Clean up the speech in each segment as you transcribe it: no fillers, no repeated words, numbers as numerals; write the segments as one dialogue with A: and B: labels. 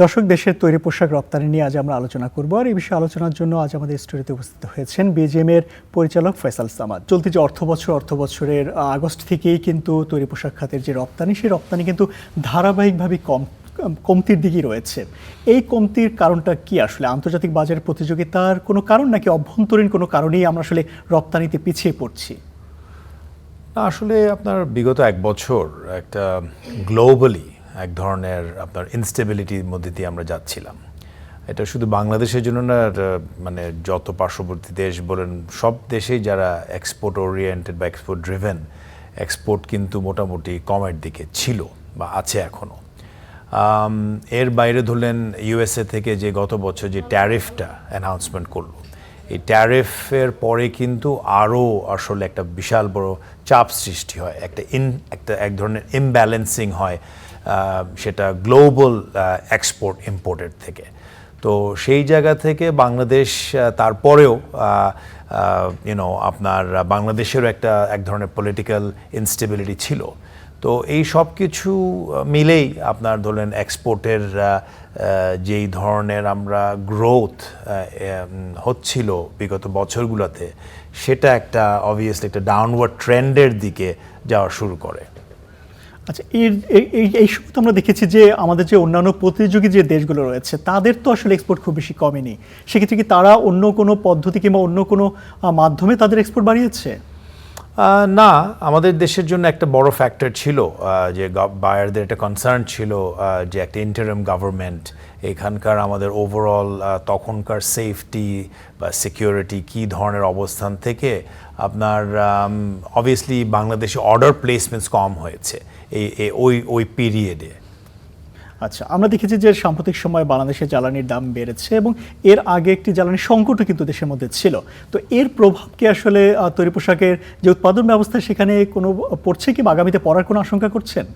A: দর্শক, দেশের তৈরি পোশাক রপ্তানি নিয়ে আজ আমরা আলোচনা করব। আর এই বিষয়ে আলোচনার জন্য আজ আমাদের স্টুডিওতে উপস্থিত হয়েছেন বিজিএম এর পরিচালক ফয়সাল সামাদ। চলতি যে অর্থবছরের আগস্ট থেকেই কিন্তু তৈরি পোশাক খাতের যে রপ্তানি, সেই রপ্তানি কিন্তু ধারাবাহিকভাবে কমতির দিকেই রয়েছে। এই কমতির কারণটা কি? আসলে আন্তর্জাতিক বাজারের প্রতিযোগিতার কোনো কারণ, নাকি অভ্যন্তরীণ কোনো কারণেই আমরা আসলে রপ্তানিতে পিছিয়ে পড়ছি?
B: আসলে আপনার বিগত এক বছর একটা গ্লোবালি এক ধরনের আপনার ইনস্টেবিলিটির মধ্যে দিয়ে আমরা যাচ্ছিলাম। এটা শুধু বাংলাদেশের জন্য না, মানে যত পার্শ্ববর্তী দেশ বলেন, সব দেশেই যারা এক্সপোর্ট ওরিয়েন্টেড বা এক্সপোর্ট ড্রিভেন, এক্সপোর্ট কিন্তু মোটামুটি কমের দিকে ছিল বা আছে এখনও। এর বাইরে ধরলেন ইউএসএ থেকে যে গত বছর যে ট্যারিফটা অ্যানাউন্সমেন্ট করলো, এই ট্যারিফের পরে কিন্তু আরও আসলে একটা বিশাল বড় চাপ সৃষ্টি হয়, এক ধরনের ইমব্যালেন্সিং হয়, সেটা গ্লোবাল এক্সপোর্ট ইম্পোর্টের থেকে। তো সেই জায়গা থেকে বাংলাদেশ তারপরেও আপনার বাংলাদেশেরও এক ধরনের পলিটিক্যাল ইনস্টেবিলিটি ছিল। তো এই সব কিছু মিলেই আপনার ধরলেন এক্সপোর্টের যেই ধরনের আমরা গ্রোথ হচ্ছিল বিগত বছরগুলোতে, সেটা অবভিয়াসলি একটা ডাউনওয়ার্ড ট্রেন্ডের দিকে যাওয়া শুরু করে।
A: আচ্ছা, এই সময় তো আমরা দেখেছি যে আমাদের যে অন্যান্য প্রতিযোগী যে দেশগুলো রয়েছে, তাদের তো আসলে এক্সপোর্ট খুব বেশি কমেনি। সেক্ষেত্রে কি তারা অন্য কোনো পদ্ধতি কিংবা অন্য কোনো মাধ্যমে তাদের এক্সপোর্ট বাড়িয়েছে?
B: না, আমাদের দেশের জন্য একটা বড় ফ্যাক্টর ছিল যে বায়ারদের একটা কনসার্ন ছিল যে একটা ইন্টারিম গভর্নমেন্ট এখানকার আমাদের ওভারঅল তখনকার সেফটি বা সিকিউরিটি কী ধরনের অবস্থান থেকে আপনার অবভিয়াসলি বাংলাদেশে অর্ডার প্লেসমেন্টস কম হয়েছে ওই পিরিয়ডে।
A: আচ্ছা, আমরা দেখেছি যে সাম্প্রতিক সময়ে বাংলাদেশে জ্বালানির দাম বেড়েছে এবং এর আগে একটি জ্বালানির সংকটও কিন্তু দেশের মধ্যে ছিল। তো এর প্রভাব কি আসলে তৈরি পোশাকের যে উৎপাদন ব্যবস্থা সেখানে কোনো পড়ছে কি, আগামীতে পড়ার কোনো আশঙ্কা করছেন?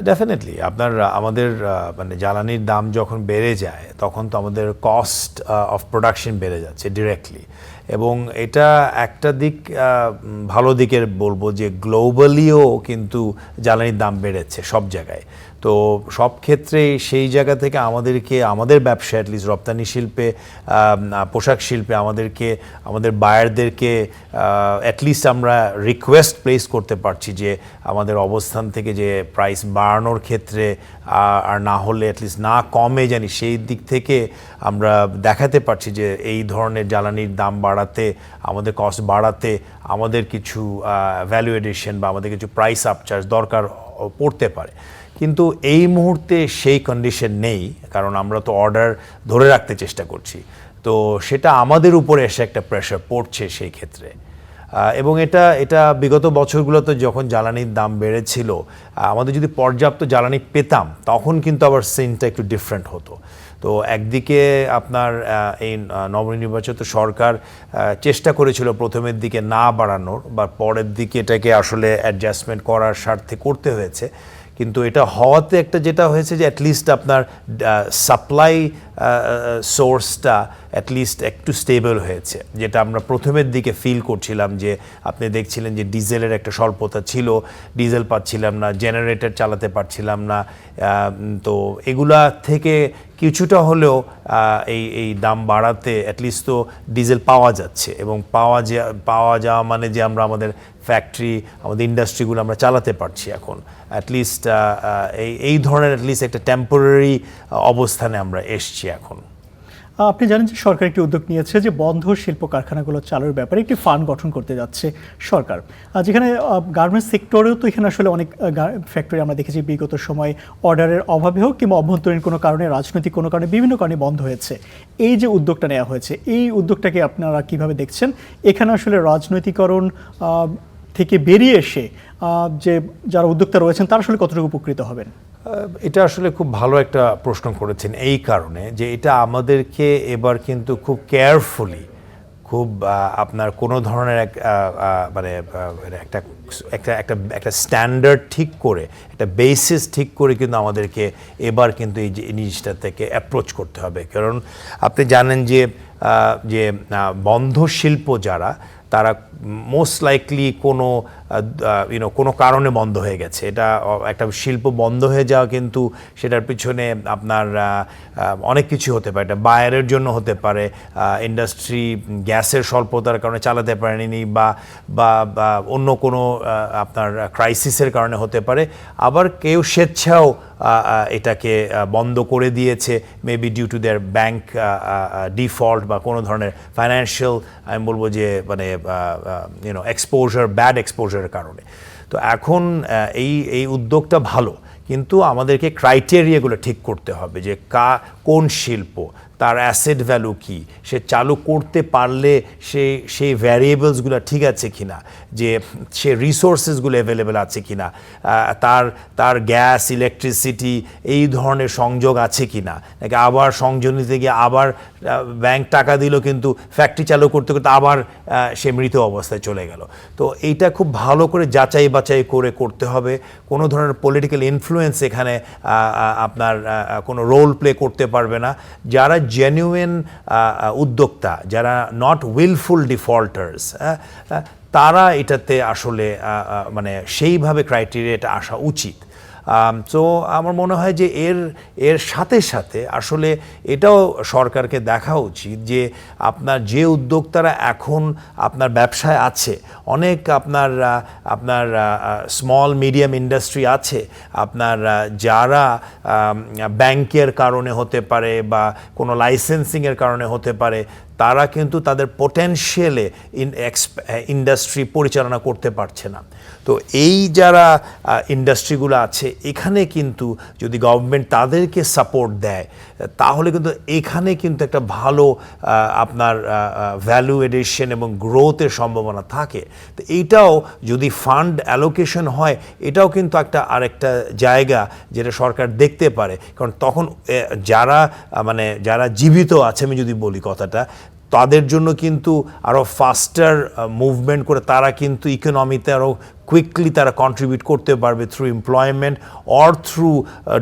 B: ডেফিনেটলি আমাদের মানে জ্বালানির দাম যখন বেড়ে যায় তখন তো আমাদের কস্ট অফ প্রোডাকশন বেড়ে যাচ্ছে ডিরেক্টলি। এবং এটা একটা দিক ভালো দিকের বলবো যে গ্লোবালিও কিন্তু জ্বালানির দাম বেড়েছে সব জায়গায়। তো সব ক্ষেত্রেই সেই জায়গা থেকে আমাদের ব্যবসা অ্যাটলিস্ট রপ্তানি শিল্পে, পোশাক শিল্পে আমাদের বায়ারদেরকে অ্যাটলিস্ট আমরা রিকোয়েস্ট প্লেস করতে পারছি যে আমাদের অবস্থান থেকে যে প্রাইস বাড়ানোর ক্ষেত্রে আর না হলে অ্যাটলিস্ট না কমে জানি, সেই দিক থেকে আমরা দেখাতে পারছি যে এই ধরনের জ্বালানির দাম বাড়াতে, আমাদের কস্ট বাড়াতে আমাদের কিছু ভ্যালু এডিশন বা আমাদের কিছু প্রাইস আপচার্জ দরকার পড়তে পারে। কিন্তু এই মুহূর্তে সেই কন্ডিশন নেই, কারণ আমরা তো অর্ডার ধরে রাখতে চেষ্টা করছি। তো সেটা আমাদের উপরে এসে একটা প্রেশার পড়ছে সেই ক্ষেত্রে। এবং এটা বিগত বছরগুলোতে যখন জ্বালানির দাম বেড়েছিল, আমাদের যদি পর্যাপ্ত জ্বালানি পেতাম তখন কিন্তু আবার সিনটা একটু ডিফারেন্ট হতো। তো একদিকে আপনার এই নবনির্বাচিত সরকার চেষ্টা করেছিল প্রথমের দিকে না বাড়ানোর, বা পরের দিকে এটাকে আসলে অ্যাডজাস্টমেন্ট করার স্বার্থে করতে হয়েছে। কিন্তু এটা হওয়াতে যেটা হয়েছে যে অ্যাটলিস্ট আপনার সাপ্লাই সোর্সটা অ্যাটলিস্ট একটু স্টেবল হয়েছে, যেটা আমরা প্রথমের দিকে ফিল করছিলাম। যে আপনি দেখছিলেন যে ডিজেলের একটা স্বল্পতা ছিল, ডিজেল পাচ্ছিলাম না, জেনারেটর চালাতে পারছিলাম না। তো এগুলা থেকে কিছুটা হলেও এই দাম বাড়াতে অ্যাটলিস্ট তো ডিজেল পাওয়া যাচ্ছে, এবং পাওয়া যাওয়া মানে যে আমরা আমাদের ফ্যাক্টরি, আমাদের ইন্ডাস্ট্রিগুলো আমরা চালাতে পারছি এখন অ্যাটলিস্ট এই ধরনের অ্যাটলিস্ট একটা টেম্পোরারি অবস্থানে আমরা এসছি এখন।
A: আপনি জানেন যে সরকার একটি উদ্যোগ নিয়েছে যে বন্ধ শিল্প কারখানাগুলো চালুর ব্যাপারে একটি ফান্ড গঠন করতে যাচ্ছে সরকার, যেখানে গার্মেন্টস সেক্টরেও তো এখানে আসলে অনেক ফ্যাক্টরি আমরা দেখেছি বিগত সময় অর্ডারের অভাবে হোক কিংবা অভ্যন্তরীণ কোনো কারণে, রাজনৈতিক কোনো কারণে, বিভিন্ন কারণে বন্ধ হয়েছে। এই যে উদ্যোগটা নেওয়া হয়েছে, এই উদ্যোগটাকে আপনারা কিভাবে দেখছেন? এখানে আসলে রাজনৈতিকরণ থেকে বেরিয়ে এসে যে যারা উদ্যোক্তা রয়েছেন তারা আসলে কতটুকু উপকৃত হবেন?
B: এটা আসলে খুব ভালো একটা প্রশ্ন করেছেন, এই কারণে যে এটা আমাদেরকে এবার কিন্তু খুব কেয়ারফুলি, খুব আপনার কোনো ধরনের মানে একটা স্ট্যান্ডার্ড ঠিক করে, একটা বেসিস ঠিক করে কিন্তু আমাদেরকে এবার কিন্তু এই জিনিসটা থেকে অ্যাপ্রোচ করতে হবে। কারণ আপনি জানেন যে বন্ধ শিল্প যারা, তারা মোস্ট লাইকলি কোনো কোনো কারণে বন্ধ হয়ে গেছে। এটা একটা শিল্প বন্ধ হয়ে যাওয়া কিন্তু সেটার পিছনে আপনার অনেক কিছু হতে পারে। এটা বায়ারের জন্য হতে পারে, ইন্ডাস্ট্রি গ্যাসের স্বল্পতার কারণে চালাতে পারেনি, বা অন্য কোনো আপনার ক্রাইসিসের কারণে হতে পারে। আবার কেউ স্বেচ্ছাও এটাকে বন্ধ করে দিয়েছে, maybe due to their bank default বা কোনো ধরনের ফাইন্যান্সিয়াল, আমি বলবো যে মানে এক্সপোজার, ব্যাড এক্সপোজারের কারণে। তো এখন এই উদ্যোগটা ভালো, কিন্তু আমাদেরকে ক্রাইটেরিয়াগুলো ঠিক করতে হবে যে কোন শিল্প, তার অ্যাসেট ভ্যালু কী, সে চালু করতে পারলে সেই ভ্যারিয়েবলসগুলো ঠিক আছে কিনা, যে সে রিসোর্সেসগুলো অ্যাভেলেবেল আছে কিনা, তার গ্যাস, ইলেকট্রিসিটি এই ধরনের সংযোগ আছে কিনা, নাকি আবার সংযোগ নিতে গিয়ে আবার ব্যাংক টাকা দিল কিন্তু ফ্যাক্টরি চালু করতে করতে আবার সে মৃত অবস্থায় চলে গেল। তো এইটা খুব ভালো করে যাচাই বাছাই করে করতে হবে। কোনো ধরনের পলিটিক্যাল ইনফ্লুয়েন্স এখানে আপনার কোনো রোল প্লে করতে পারবে না। যারা জেনুইন উদ্যোক্তা, যারা নট উইলফুল ডিফল্টার্স, তারা এটাতে আসলে মানে সেইভাবে ক্রাইটেরিয়াটা আসা উচিত। সো আমার মনে হয় যে এর সাথে সাথে আসলে এটাও সরকারকে দেখা উচিত যে আপনার যে উদ্যোক্তারা এখন আপনার ব্যবসায় আছে, অনেক আপনার স্মল মিডিয়াম ইন্ডাস্ট্রি আছে, আপনার যারা ব্যাংকের কারণে হতে পারে বা কোনো লাইসেন্সিংয়ের কারণে হতে পারে, তারা কিন্তু তাদের পোটেনশিয়ালে ইন্ডাস্ট্রি পরিচালনা করতে পারছে না। তো এই যারা ইন্ডাস্ট্রিগুলো আছে, এখানে কিন্তু যদি গভর্নমেন্ট তাদেরকে সাপোর্ট দেয়, তাহলে কিন্তু এখানে কিন্তু একটা ভালো আপনার ভ্যালু এডিশন এবং গ্রোথের সম্ভাবনা থাকে। তো এইটাও যদি ফান্ড অ্যালোকেশন হয়, এটাও কিন্তু আরেকটা জায়গা যেটা সরকার দেখতে পারে। কারণ তখন যারা জীবিত আছে, আমি যদি বলি কথাটা, তাদের জন্য কিন্তু আরও ফাস্টার মুভমেন্ট করে তারা কিন্তু ইকোনমিতে আরও কুইকলি তারা কন্ট্রিবিউট করতে পারবে through employment or through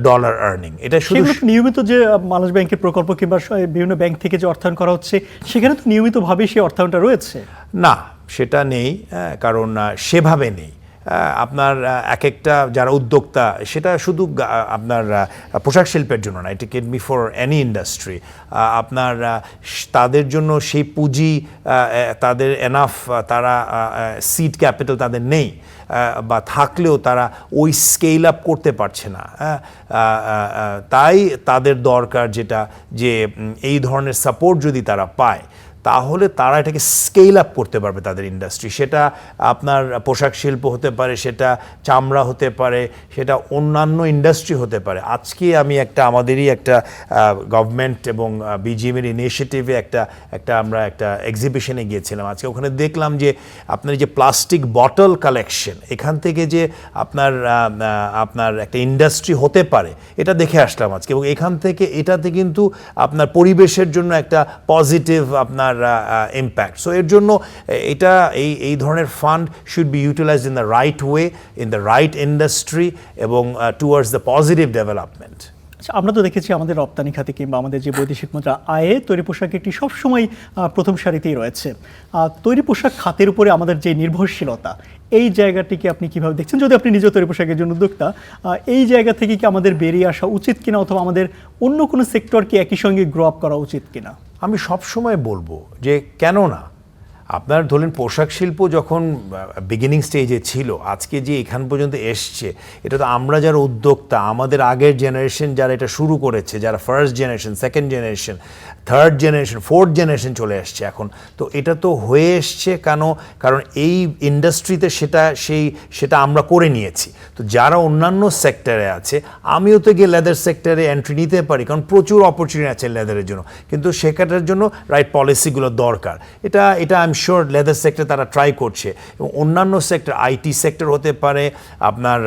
B: dollar earning. এটা শুধু
A: নিয়মিত যে মানুষ ব্যাংকের প্রকল্প কিংবা বিভিন্ন ব্যাংক থেকে যে অর্থায়ন করা হচ্ছে, সেখানে তো নিয়মিতভাবেই সেই অর্থায়নটা রয়েছে
B: না, সেটা নেই, কারণ সেভাবে নেই। আপনার এক একটা যারা উদ্যোক্তা, সেটা শুধু আপনার পোশাক শিল্পের জন্য না, it can be for any industry. আপনার তাদের জন্য সেই পুঁজি, তাদের এনাফ, তারা সিড ক্যাপিটাল তাদের নেই, বা থাকলেও তারা ওই স্কেল আপ করতে পারছে না। তাই তাদের দরকার যেটা, যে এই ধরনের সাপোর্ট যদি তারা পায়, তাহলে তারা এটাকে স্কেল আপ করতে পারবে তাদের ইন্ডাস্ট্রি। সেটা আপনার পোশাক শিল্প হতে পারে, সেটা চামড়া হতে পারে, সেটা অন্যান্য ইন্ডাস্ট্রি হতে পারে। আজকে আমি আমাদেরই একটা গভর্নমেন্ট এবং বিজিএমের ইনিশিয়েটিভে আমরা একটা এক্সিবিশনে গিয়েছিলাম। আজকে ওখানে দেখলাম যে আপনার যে প্লাস্টিক বটল কালেকশন, এখান থেকে যে আপনার একটা ইন্ডাস্ট্রি হতে পারে, এটা দেখে আসলাম আজকে। এবং এটাতে কিন্তু আপনার পরিবেশের জন্য একটা পজিটিভ আপনার ইম্প্যাক্ট। সো এর জন্য এই ধরনের fund should be utilised in the right way, in the right industry, এবং টুয়ার্ডস দ্য পজিটিভ ডেভেলপমেন্ট।
A: আমরা তো দেখেছি আমাদের রপ্তানি খাতে কিংবা আমাদের যে বৈদেশিক মুদ্রা আয়ে তৈরি পোশাক একটি সবসময় প্রথম সারিতেই রয়েছে। তৈরি পোশাক খাতের উপরে আমাদের যে নির্ভরশীলতা, এই জায়গাটিকে আপনি কিভাবে দেখছেন? যদি আপনি নিজে তৈরি পোশাকের জন্য উদ্যোক্তা, এই জায়গা থেকে কি আমাদের বেরিয়ে আসা উচিত কিনা, অথবা আমাদের অন্য কোনো সেক্টরকে একই সঙ্গে গ্রো আপ করা উচিত কিনা?
B: আমি সবসময় বলবো যে কেন না, আপনার ধরুন পোশাক শিল্প যখন বিগিনিং স্টেজে ছিল, আজকে যে এখান পর্যন্ত এসছে, এটা তো আমরা যারা উদ্যোক্তা, আমাদের আগের জেনারেশন যারা এটা শুরু করেছে, যারা first generation, second generation, third generation, fourth generation চলে আসছে এখন। তো এটা তো হয়ে এসছে কারণ এই ইন্ডাস্ট্রিতে সেটা আমরা করে নিয়েছি। তো যারা অন্যান্য সেক্টরে আছে, আমিও তো গিয়ে লেদার সেক্টরে এন্ট্রি নিতে পারি, কারণ প্রচুর অপরচুনিটি আছে লেদারের জন্য, কিন্তু সেটার জন্য রাইট পলিসিগুলো দরকার। এটা I am sure leather sector তারা ট্রাই করছে, এবং অন্যান্য সেক্টর, আইটি সেক্টর হতে পারে, আপনার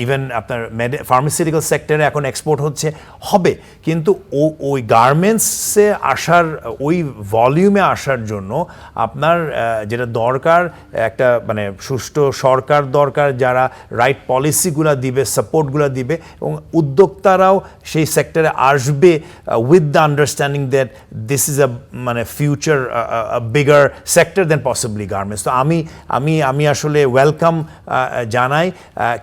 B: ইভেন আপনার ফার্মাসিউটিক্যাল সেক্টরে এখন এক্সপোর্ট হবে, কিন্তু ওই গার্মেন্টসে আসার, ওই ভলিউমে আসার জন্য আপনার যেটা দরকার, একটা মানে সুষ্ঠু সরকার দরকার, যারা রাইট পলিসিগুলো দিবে, সাপোর্টগুলো দিবে, এবং উদ্যোক্তারাও সেই সেক্টরে আসবে with the understanding that this is মানে ফিউচার বিগার সেক্টর সেক্টর দেন পসিবলি গার্মেন্টস। তো আমি আসলে ওয়েলকাম জানাই,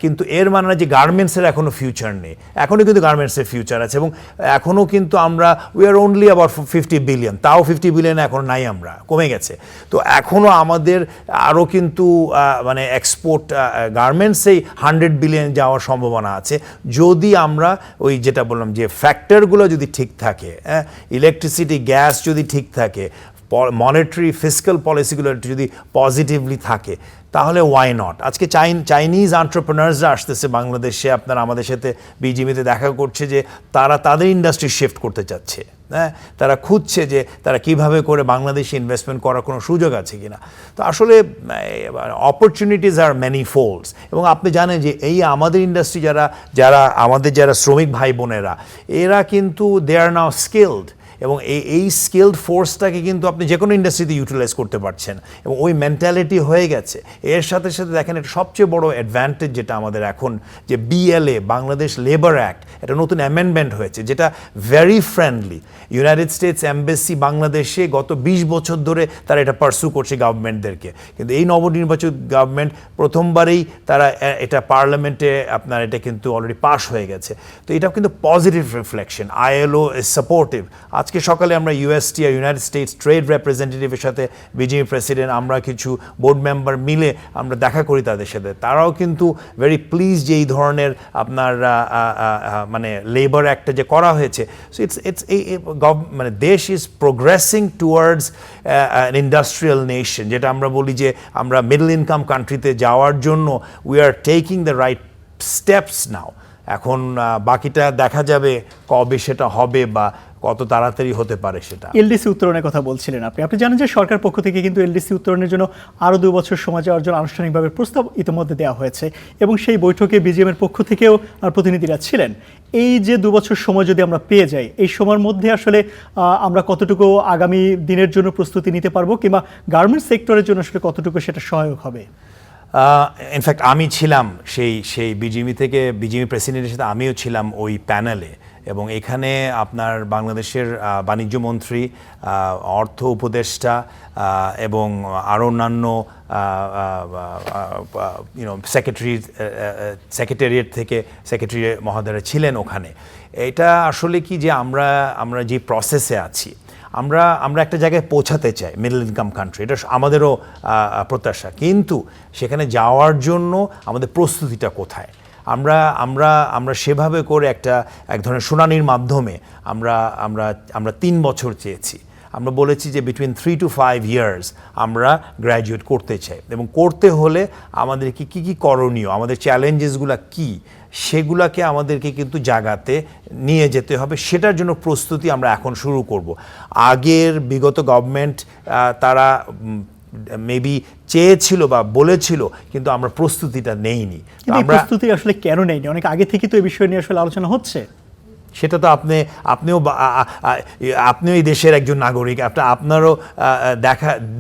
B: কিন্তু এর মানে না যে গার্মেন্টসের এখনও ফিউচার নেই। এখনও কিন্তু গার্মেন্টসের ফিউচার আছে, এবং এখনও কিন্তু আমরা we are only about 50 billion, তাও 50 বিলিয়ন এখন নাই, আমরা কমে গেছে। তো এখনও আমাদের আরও কিন্তু মানে এক্সপোর্ট গার্মেন্টসেই 100 বিলিয়ন যাওয়ার সম্ভাবনা আছে, যদি আমরা ওই যেটা বললাম যে ফ্যাক্টরগুলো যদি ঠিক থাকে, ইলেকট্রিসিটি গ্যাস যদি ঠিক থাকে, মনিটারি ফিসক্যাল পলিসিগুলো যদি পজিটিভলি থাকে, তাহলে ওয়াই নট। আজকে চাইনিজ এন্টারপ্রেনার্সরা আসতেছে বাংলাদেশে, আপনারা আমাদের সাথে বিজিএমইতে দেখা করছে যে তারা তাদের ইন্ডাস্ট্রি শিফট করতে চাচ্ছে। হ্যাঁ, তারা খুঁজছে যে তারা কিভাবে করে বাংলাদেশে ইনভেস্টমেন্ট করার কোনো সুযোগ আছে কিনা। তো আসলে অপরচুনিটিজ আর ম্যানি ফোল্ডস। এবং আপনি জানেন যে এই আমাদের ইন্ডাস্ট্রি যারা শ্রমিক ভাই বোনেরা, এরা কিন্তু দে আর নাও স্কিলড, এবং এই স্কিলড ফোর্সটাকে কিন্তু আপনি যে কোনো ইন্ডাস্ট্রিতে ইউটিলাইজ করতে পারছেন, এবং ওই মেন্টালিটি হয়ে গেছে। এর সাথে সাথে দেখেন, এটা সবচেয়ে বড় অ্যাডভান্টেজ যেটা আমাদের এখন, যে বিএলএ বাংলাদেশ লেবার অ্যাক্ট, এটা নতুন অ্যামেন্ডমেন্ট হয়েছে যেটা very friendly. United states embassy বাংলাদেশে গত 20 বছর ধরে তারা এটা পার্সু করছে গভর্নমেন্টদেরকে, কিন্তু এই নবনির্বাচিত গভর্নমেন্ট প্রথমবারেই তারা এটা পার্লামেন্টে আপনার এটা কিন্তু অলরেডি পাস হয়ে গেছে। তো এটা কিন্তু positive reflection. ILO is supportive. আজকে সকালে আমরা ইউএসটিআর, ইউনাইটেড স্টেটস ট্রেড রিপ্রেজেন্টেটিভের সাথে বিজিএমই প্রেসিডেন্ট, আমরা কিছু বোর্ড মেম্বার মিলে আমরা দেখা করি তাদের সাথে, তারাও কিন্তু ভেরি প্লিজ যে এই ধরনের আপনার মানে লেবার অ্যাক্টটা যে করা হয়েছে। সো ইটস মানে দেশ is progressing towards an industrial nation, যেটা আমরা বলি যে আমরা মিডল ইনকাম কান্ট্রিতে যাওয়ার জন্য we are taking the right steps now. এখন বাকিটা দেখা যাবে কবে সেটা হবে বা কত তাড়াতাড়ি হতে পারে সেটা।
A: এলডিসি উত্তরণের কথা বলছিলেন আপনি জানেন যে সরকার পক্ষ থেকে কিন্তু এলডিসি উত্তরণের জন্য আরও 2 বছর সময় যাওয়ার জন্য আনুষ্ঠানিকভাবে প্রস্তাব ইতিমধ্যে দেওয়া হয়েছে, এবং সেই বৈঠকে বিজিএমের পক্ষ থেকেও প্রতিনিধিরা ছিলেন। এই যে 2 বছর সময় যদি আমরা পেয়ে যাই, এই সময়ের মধ্যে আসলে আমরা কতটুকু আগামী দিনের জন্য প্রস্তুতি নিতে পারবো, কিংবা গার্মেন্টস সেক্টরের জন্য আসলে কতটুকু সেটা সহায়ক হবে?
B: ইনফ্যাক্ট আমি ছিলাম সেই বিজিএমই থেকে, বিজিএমই প্রেসিডেন্টের সাথে আমিও ছিলাম ওই প্যানেলে, এবং এখানে আপনার বাংলাদেশের বাণিজ্য মন্ত্রী, অর্থ উপদেষ্টা এবং আরও অন্যান্য সেক্রেটারিয়েট থেকে সেক্রেটারি মহোদয়রা ছিলেন ওখানে। এটা আসলে কি যে আমরা যে প্রসেসে আছি, আমরা একটা জায়গায় পৌঁছাতে চাই, মিডল ইনকাম কান্ট্রি, এটা আমাদেরও প্রত্যাশা, কিন্তু সেখানে যাওয়ার জন্য আমাদের প্রস্তুতিটা কোথায়? আমরা সেভাবে করে এক ধরনের শুনানির মাধ্যমে আমরা 3 বছর চেয়েছি। আমরা বলেছি যে বিটুইন 3 to 5 ইয়ার্স আমরা গ্র্যাজুয়েট করতে চাই, এবং করতে হলে আমাদেরকে কী করণীয়, আমাদের চ্যালেঞ্জেসগুলো কী, সেগুলোকে আমাদেরকে কিন্তু জায়গাতে নিয়ে যেতে হবে। সেটার জন্য প্রস্তুতি আমরা এখন শুরু করব। আগের বিগত গভর্নমেন্ট তারা মেবি চেয়েছিল বা বলেছিল, কিন্তু আমরা প্রস্তুতিটা নেইনি।
A: প্রস্তুতি আসলে কেন নেইনি? অনেক আগে থেকে তো এই বিষয় নিয়ে আসলে আলোচনা হচ্ছে।
B: সেটা তো আপনিও এই দেশের একজন নাগরিক, আপনারও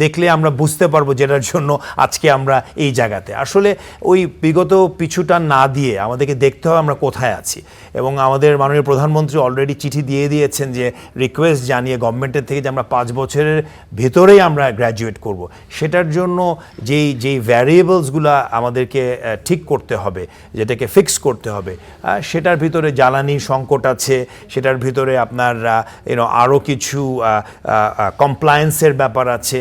B: দেখলে আমরা বুঝতে পারবো যেটার জন্য আজকে আমরা এই জায়গাতে। আসলে ওই বিগত পিছুটা না দিয়ে আমাদেরকে দেখতে হবে আমরা কোথায় আছি, এবং আমাদের মাননীয় প্রধানমন্ত্রী অলরেডি চিঠি দিয়ে দিয়েছেন যে রিকোয়েস্ট জানিয়ে গভর্নমেন্টের থেকে যে আমরা 5 বছরের ভেতরেই আমরা গ্র্যাজুয়েট করব। সেটার জন্য যেই ভ্যারিয়েবলসগুলো আমাদেরকে ঠিক করতে হবে, যেটাকে ফিক্স করতে হবে, সেটার ভিতরে জ্বালানি সংকট আছে, সেটার ভিতরে আপনার আরও কিছু কমপ্লায়েন্সের ব্যাপার আছে,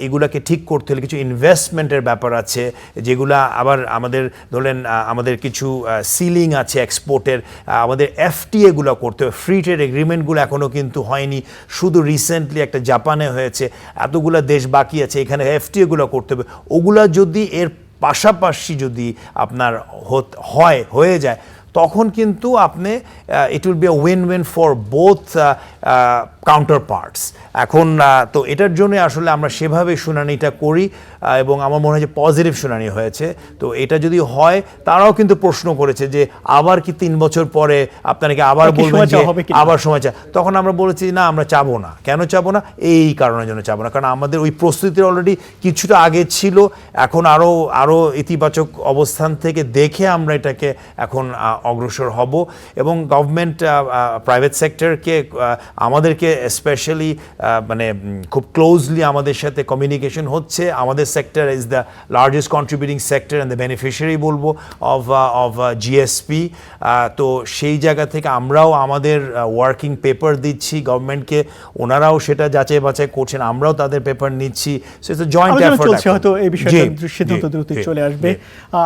B: এগুলাকে ঠিক করতে হলে কিছু ইনভেস্টমেন্টের ব্যাপার আছে, যেগুলা আবার আমাদের ধরেন আমাদের কিছু সিলিং আছে এক্সপোর্টের, আমাদের এফটিএগুলো করতে হবে। ফ্রি ট্রেড এগ্রিমেন্টগুলো এখনও কিন্তু হয়নি, শুধু রিসেন্টলি একটা জাপানে হয়েছে, এতগুলো দেশ বাকি আছে, এখানে এফটিএগুলো করতে হবে। ওগুলা যদি এর পাশাপাশি যদি আপনার হয়ে যায়, তখন কিন্তু আপনি it will be a win win for both counter parts. এখন তো এটার জন্য আসলে আমরা সেভাবে শুনানিটা করি, এবং আমার মনে হয় যে পজিটিভ শুনানি হয়েছে। তো এটা যদি হয়, তারাও কিন্তু প্রশ্ন করেছে যে আবার কি 3 বছর পরে আপনাকে আবার বলবেন যে আবার সময় চাই, তখন আমরা বলেছি না, আমরা চাবো না। কেন চাবো না? এই কারণের জন্য চাবো না, কারণ আমাদের ওই প্রস্তুতির অলরেডি কিছুটা আগে ছিল। এখন আরও ইতিবাচক অবস্থান থেকে দেখে আমরা এটাকে এখন অগ্রসর হব এবং গভর্নমেন্ট প্রাইভেট সেক্টরকে আমাদেরকে স্পেশালি মানে খুব ক্লোজলি আমাদের সাথে কমিউনিকেশন হচ্ছে। আমাদের sector is the largest contributing sector and the beneficiary বলবো অফ জিএসপি। তো সেই জায়গা থেকে আমরাও আমাদের ওয়ার্কিং পেপার দিচ্ছি গভর্নমেন্টকে, ওনারাও সেটা যাচাই বাছাই করছেন, আমরাও তাদের পেপার নিচ্ছি। সো ইটস আ জয়েন্ট
A: আলোচনা
B: এফোর্ট।
A: চলছে, হয়তো এই বিষয়ে সিদ্ধান্ত দ্রুতই চলে আসবে।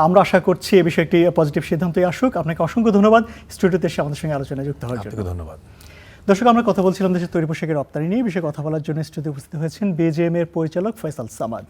A: আমরা আশা করছি এই বিষয়ে একটি পজিটিভ সিদ্ধান্তই আসুক। আপনাকে অসংখ্য ধন্যবাদ স্টুডিওতে এসে আমাদের সঙ্গে আলোচনায় যুক্ত হওয়ার জন্য।
B: ধন্যবাদ।
A: দর্শক, আমরা কথা বলছিলাম দেশের তৈরি পোশাকের রপ্তানি নিয়ে। বিষয়ে কথা বলার জন্য স্টুডিওতে উপস্থিত হয়েছেন বিজিএম এর পরিচালক ফয়সাল সামাদ।